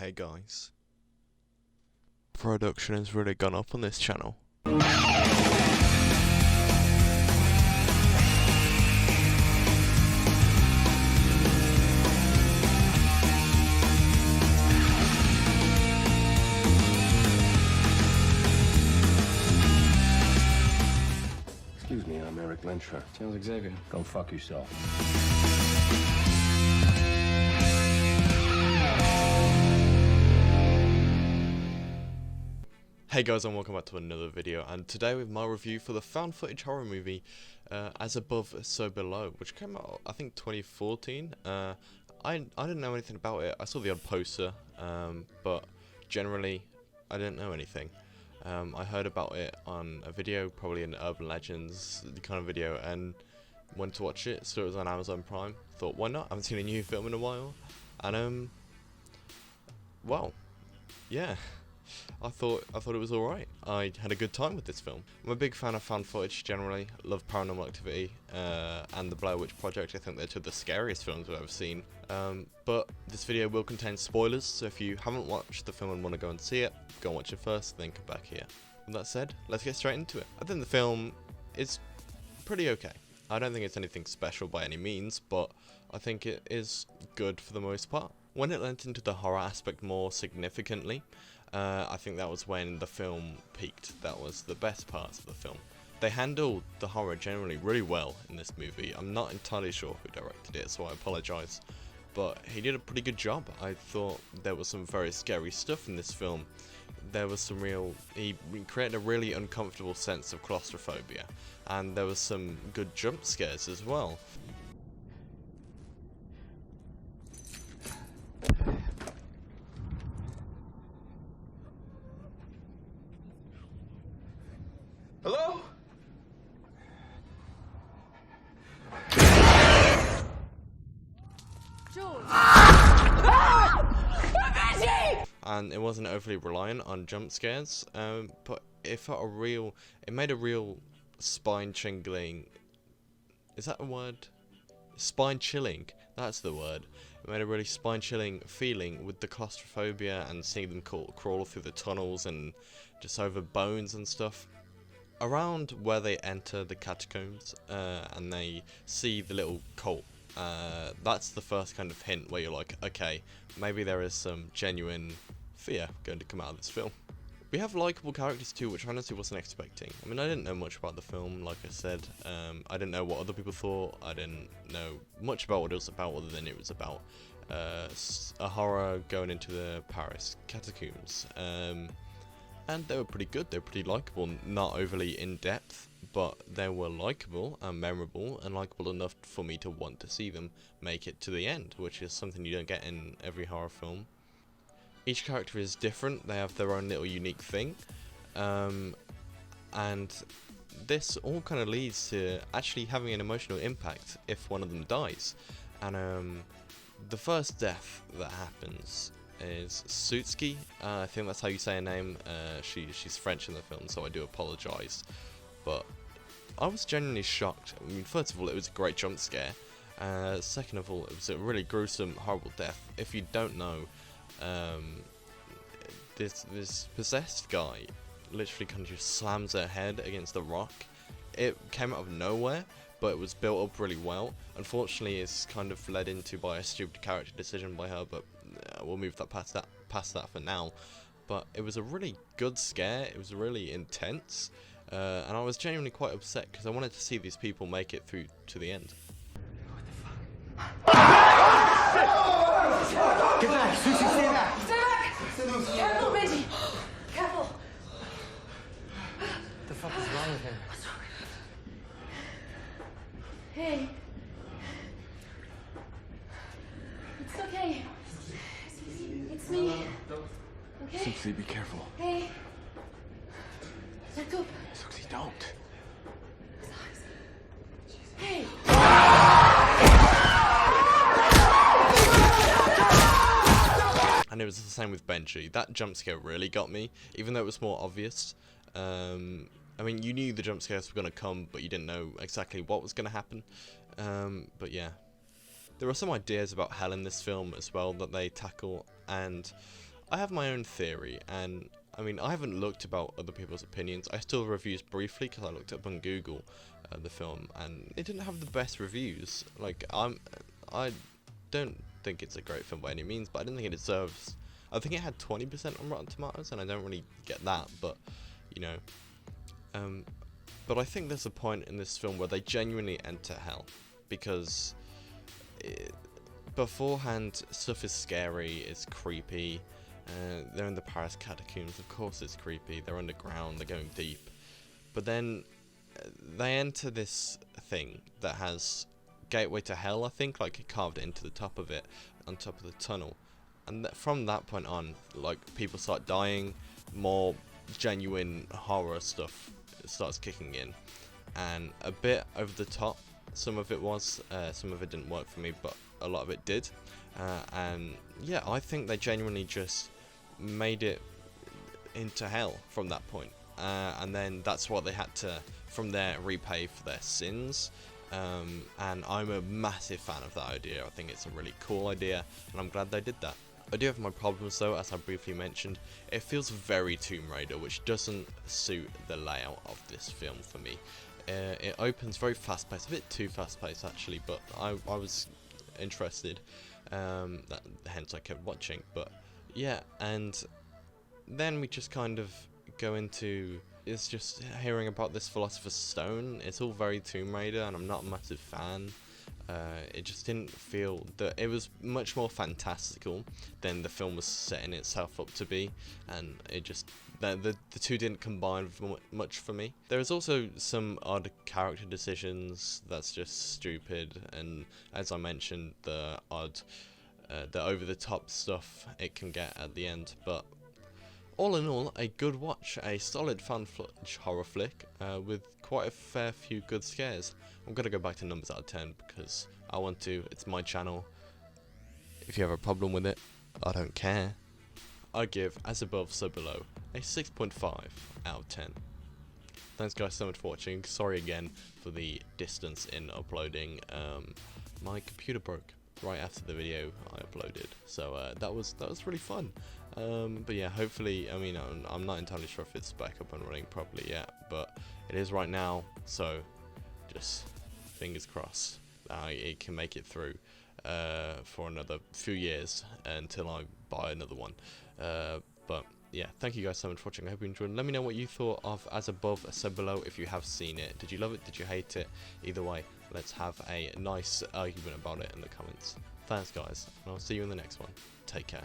Hey guys, production has really gone up on this channel. Excuse me, I'm Eric Lyncher. Charles Xavier. Go fuck yourself. Hey guys, and welcome back to another video, and today with my review for the found footage horror movie As Above, So Below, which came out I think 2014. I didn't know anything about it. I saw the odd poster, but generally I didn't know anything. I heard about it on a video, probably an Urban Legends kind of video, and went to watch it. So it was on Amazon Prime. Thought, why not? I haven't seen a new film in a while, and well, yeah. I thought it was alright. I had a good time with this film. I'm a big fan of found footage generally. Love Paranormal Activity and the Blair Witch Project. I think they're two of the scariest films I've ever seen. But this video will contain spoilers, so if you haven't watched the film and want to go and see it, go and watch it first, then come back here. With that said, let's get straight into it. I think the film is pretty okay. I don't think it's anything special by any means, but I think it is good for the most part. When it went into the horror aspect more significantly, I think that was when the film peaked. That was the best parts of the film. They handled the horror generally really well in this movie. I'm not entirely sure who directed it, so I apologise, but he did a pretty good job. I thought there was some very scary stuff in this film. There was some he created a really uncomfortable sense of claustrophobia, and there was some good jump scares as well. Hello? George! And it wasn't overly reliant on jump scares, but it made a real spine-chilling, is that a word? Spine-chilling, that's the word. It made a really spine-chilling feeling with the claustrophobia and seeing them crawl through the tunnels and just over bones and stuff. Around where they enter the catacombs and they see the little cult, that's the first kind of hint where you're like, okay, maybe there is some genuine fear going to come out of this film. We have likeable characters too, which I honestly wasn't expecting. I mean, I didn't know much about the film, like I said. I didn't know what other people thought. I didn't know much about what it was about, other than it was about a horror going into the Paris catacombs. And they were pretty good. They were pretty likeable, not overly in-depth, but they were likeable and memorable, and likeable enough for me to want to see them make it to the end, which is something you don't get in every horror film. Each character is different. They have their own little unique thing, and this all kind of leads to actually having an emotional impact if one of them dies. And the first death that happens is Sutsuki. I think that's how you say her name. She's French in the film, so I do apologise. But I was genuinely shocked. I mean, first of all, it was a great jump scare. Second of all, it was a really gruesome, horrible death. If you don't know, this possessed guy literally kind of just slams her head against the rock. It came out of nowhere, but it was built up really well. Unfortunately, it's kind of led into by a stupid character decision by her, but we'll move that past that for now. But it was a really good scare. It was really intense, and I was genuinely quite upset because I wanted to see these people make it through to the end. Get back! Susie, stay back! Stay back! Careful, Benji! Careful! What the fuck is wrong with him? What's wrong? Hey. It's okay. It's me. Okay? Susie, be careful. Hey. Let go. Susie, don't. Hey. And it was the same with Benji. That jump scare really got me, even though it was more obvious. I mean, you knew the jump scares were going to come, but you didn't know exactly what was going to happen. But yeah. There are some ideas about hell in this film as well that they tackle, and I have my own theory, and I mean, I haven't looked about other people's opinions. I still reviews briefly because I looked up on Google the film, and it didn't have the best reviews. Like, I don't think it's a great film by any means, but I don't think it deserves. I think it had 20% on Rotten Tomatoes, and I don't really get that, but you know. But I think there's a point in this film where they genuinely enter hell, because beforehand stuff is scary, it's creepy. They're in the Paris catacombs, of course it's creepy. They're underground, they're going deep. But then they enter this thing that has gateway to hell, I think, like carved into the top of it, on top of the tunnel. And from that point on, like, people start dying, more genuine horror stuff starts kicking in, and a bit over the top. Some of it was, some of it didn't work for me, but a lot of it did. And yeah, I think they genuinely just made it into hell from that point. And then that's what they had to, from there, repay for their sins. And I'm a massive fan of that idea. I think it's a really cool idea, and I'm glad they did that. I do have my problems though, as I briefly mentioned. It feels very Tomb Raider, which doesn't suit the layout of this film for me. It opens very fast paced, a bit too fast paced actually, but I was interested, hence I kept watching. But yeah, and then we just kind of go into, it's just hearing about this Philosopher's Stone. It's all very Tomb Raider, and I'm not a massive fan. It just didn't feel that it was much more fantastical than the film was setting itself up to be, and it just the two didn't combine much for me. There is also some odd character decisions that's just stupid, and as I mentioned, the over the top stuff it can get at the end. But all in all, a good watch, a solid found footage horror flick with quite a fair few good scares. I'm gonna go back to numbers out of 10 because I want to. It's my channel. If you have a problem with it, I don't care. I give As Above, So Below a 6.5 out of 10. Thanks guys so much for watching. Sorry again for the distance in uploading. My computer broke right after the video I uploaded, so that was really fun. But yeah, hopefully, I mean, I'm not entirely sure if it's back up and running properly yet, but it is right now, so just fingers crossed that it can make it through for another few years until I buy another one. But yeah, thank you guys so much for watching. I hope you enjoyed. Let me know what you thought of As Above, So Below if you have seen it. Did you love it? Did you hate it? Either way, let's have a nice argument about it in the comments. Thanks guys, and I'll see you in the next one. Take care.